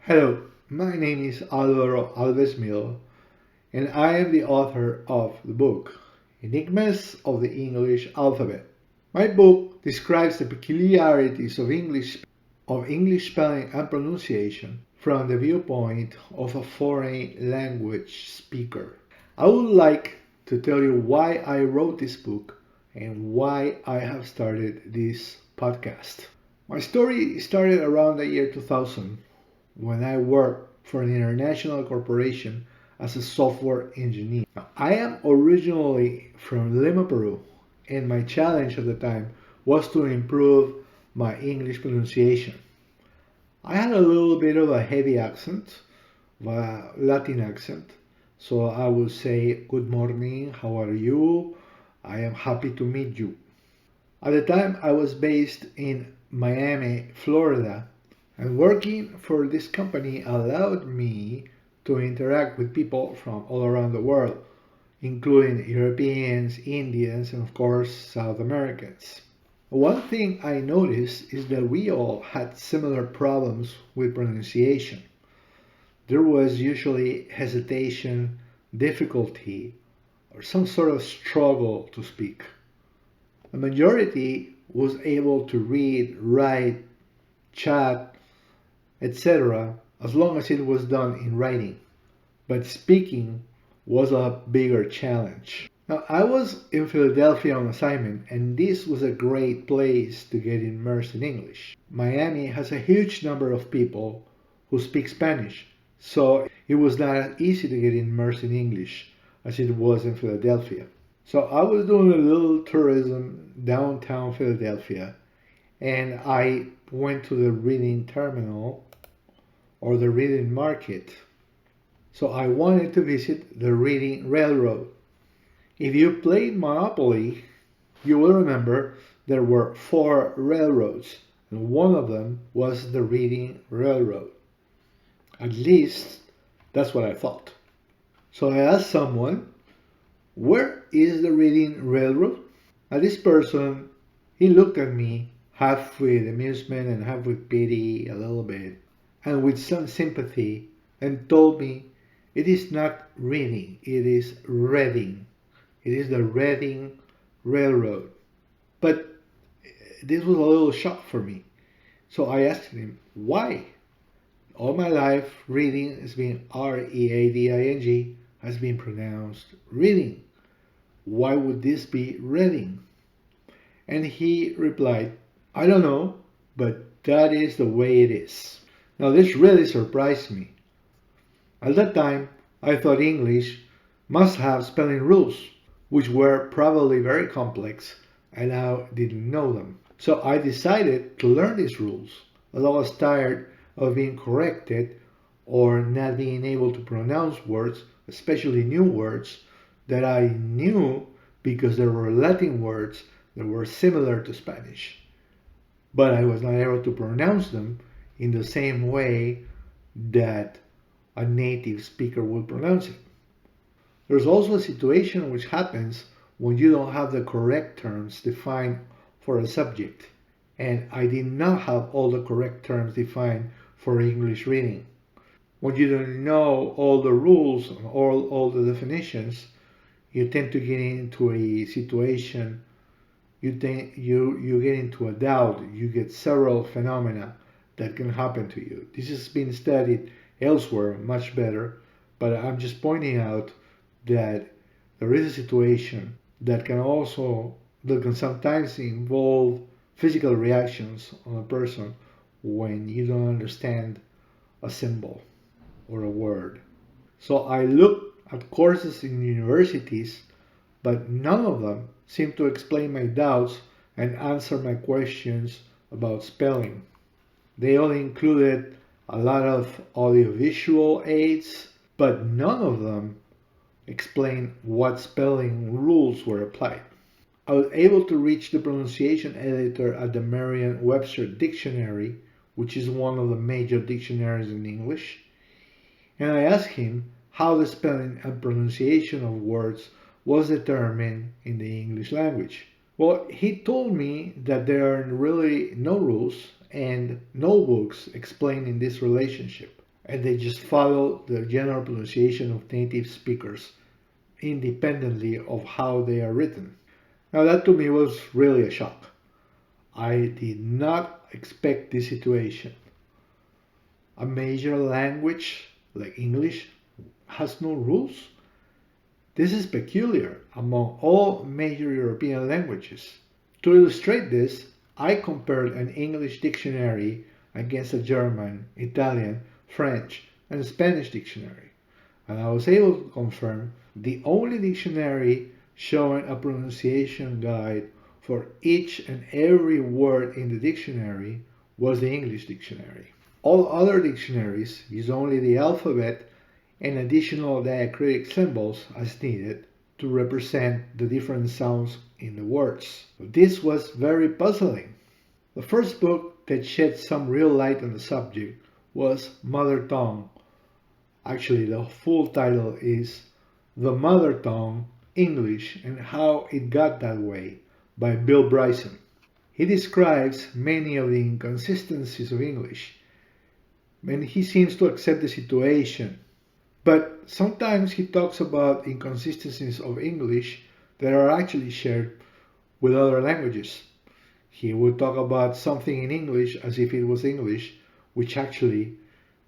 Hello, my name is Alvaro Alves Mil, and I am the author of the book Enigmas of the English Alphabet. My book describes the peculiarities of English spelling and pronunciation from the viewpoint of a foreign language speaker. I would like to tell you why I wrote this book and why I have started this podcast. My story started around the year 2000 when I worked for an international corporation as a software engineer. Now, I am originally from Lima, Peru, and my challenge at the time was to improve my English pronunciation. I had a little bit of a heavy accent, a Latin accent, so I would say, "Good morning, how are you? I am happy to meet you." At the time, I was based in Miami, Florida, and working for this company allowed me to interact with people from all around the world, including Europeans, Indians, and of course, South Americans. One thing I noticed is that we all had similar problems with pronunciation. There was usually hesitation, difficulty, or some sort of struggle to speak. The majority was able to read, write, chat, etc., as long as it was done in writing. But speaking was a bigger challenge. Now, I was in Philadelphia on assignment, and this was a great place to get immersed in English. Miami has a huge number of people who speak Spanish, so it was not easy to get immersed in English as it was in Philadelphia. So I was doing a little tourism downtown Philadelphia, and I went to the reading terminal or the reading market. So I wanted to visit the reading railroad. If you played Monopoly, you will remember there were four railroads, and one of them was the reading railroad. At least that's what I thought. So I asked someone, "Where is the reading railroad?" And this person, he looked at me half with amusement and half with pity a little bit, and with some sympathy, and told me, "It is not reading, it is reading. It is the Reading Railroad." But this was a little shock for me. So I asked him, "Why?" All my life, reading has been Reading, has been pronounced reading. Why would this be reading? And he replied, "I don't know, but that is the way it is." Now, this really surprised me. At that time, I thought English must have spelling rules, which were probably very complex, and I didn't know them. So I decided to learn these rules, as I was tired of being corrected or not being able to pronounce words, especially new words that I knew because there were Latin words that were similar to Spanish, but I was not able to pronounce them in the same way that a native speaker would pronounce it. There's also a situation which happens when you don't have the correct terms defined for a subject, and I did not have all the correct terms defined for English reading. When you don't know all the rules or all the definitions, you tend to get into a situation, you get into a doubt, you get several phenomena that can happen to you. This has been studied elsewhere much better, but I'm just pointing out that there is a situation that can sometimes involve physical reactions on a person when you don't understand a symbol or a word. So I looked at courses in universities, but none of them seem to explain my doubts and answer my questions about spelling. They only included a lot of audiovisual aids, but none of them explain what spelling rules were applied. I was able to reach the pronunciation editor at the Merriam-Webster dictionary, which is one of the major dictionaries in English, and I asked him how the spelling and pronunciation of words was determined in the English language. Well, he told me that there are really no rules and no books explaining this relationship. and they just follow the general pronunciation of native speakers independently of how they are written. Now, that to me was really a shock. I did not expect this situation. A major language like English has no rules. This is peculiar among all major European languages. To illustrate this, I compared an English dictionary against a German, Italian, French, and Spanish dictionary, and I was able to confirm the only dictionary showing a pronunciation guide for each and every word in the dictionary was the English dictionary. All other dictionaries use only the alphabet and additional diacritic symbols as needed to represent the different sounds in the words. This was very puzzling. The first book that shed some real light on the subject was Mother Tongue. Actually, the full title is The Mother Tongue, English and How It Got That Way by Bill Bryson. He describes many of the inconsistencies of English, and he seems to accept the situation. But sometimes he talks about inconsistencies of English that are actually shared with other languages. He would talk about something in English as if it was English, which actually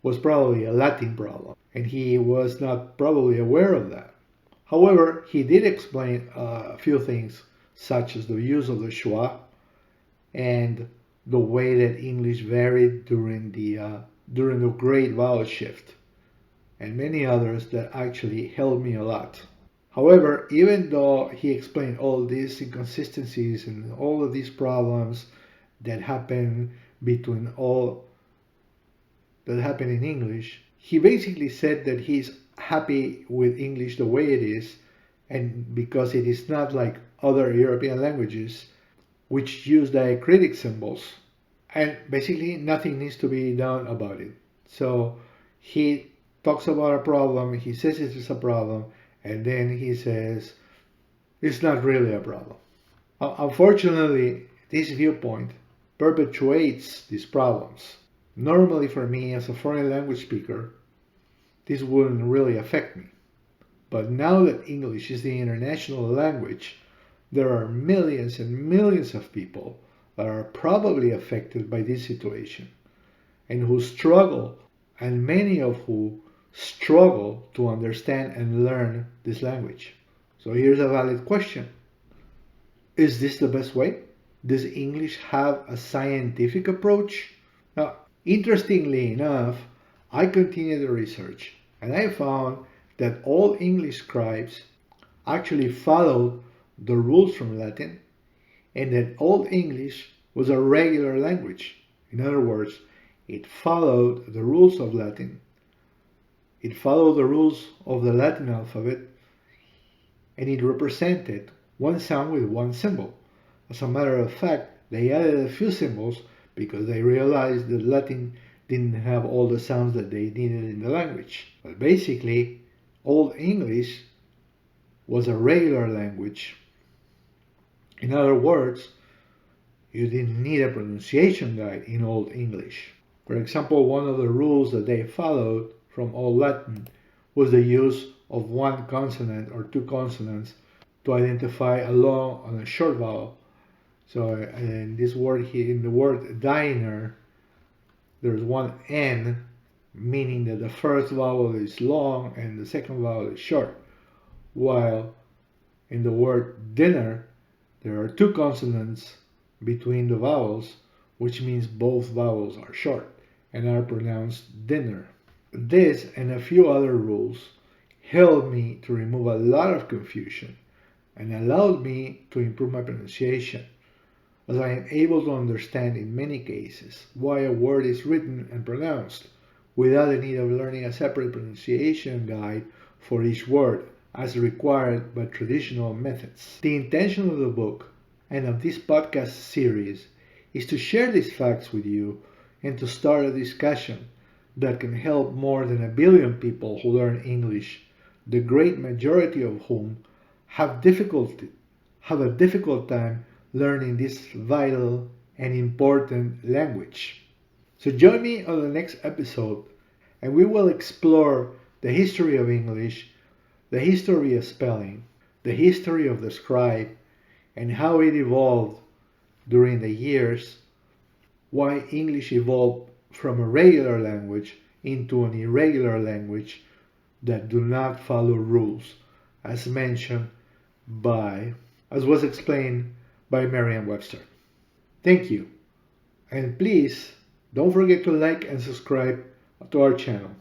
was probably a Latin problem, and he was not probably aware of that. However, he did explain a few things, such as the use of the schwa and the way that English varied during the Great Vowel Shift, and many others that actually helped me a lot. However, even though he explained all these inconsistencies and all of these problems that happen between all that happen in English, he basically said that he's happy with English the way it is, and because it is not like other European languages which use diacritic symbols, and basically nothing needs to be done about it. So he talks about a problem, he says it is a problem, and then he says it's not really a problem. Unfortunately, this viewpoint perpetuates these problems. Normally, for me as a foreign language speaker, this wouldn't really affect me. But now that English is the international language, there are millions and millions of people that are probably affected by this situation and who struggle, and many of who struggle to understand and learn this language. So here's a valid question. Is this the best way? Does English have a scientific approach? Now, interestingly enough, I continued the research and I found that all English scribes actually followed the rules from Latin, and that Old English was a regular language. In other words, it followed the rules of Latin, it followed the rules of the Latin alphabet, and it represented one sound with one symbol. As a matter of fact, they added a few symbols because they realized that Latin didn't have all the sounds that they needed in the language. But basically, Old English was a regular language. In other words, you didn't need a pronunciation guide in Old English. For example, one of the rules that they followed from Old Latin was the use of one consonant or two consonants to identify a long and a short vowel. So in this word here, in the word diner, there's one N, meaning that the first vowel is long and the second vowel is short. While in the word dinner, there are two consonants between the vowels, which means both vowels are short and are pronounced dinner. This and a few other rules helped me to remove a lot of confusion and allowed me to improve my pronunciation, as I am able to understand in many cases why a word is written and pronounced without the need of learning a separate pronunciation guide for each word as required by traditional methods. The intention of the book and of this podcast series is to share these facts with you and to start a discussion that can help more than 1 billion people who learn English, the great majority of whom have a difficult time learning this vital and important language. So join me on the next episode and we will explore the history of English, the history of spelling, the history of the scribe, and how it evolved during the years, why English evolved from a regular language into an irregular language that do not follow rules, as mentioned as was explained by Merriam-Webster. Thank you, and please don't forget to like and subscribe to our channel.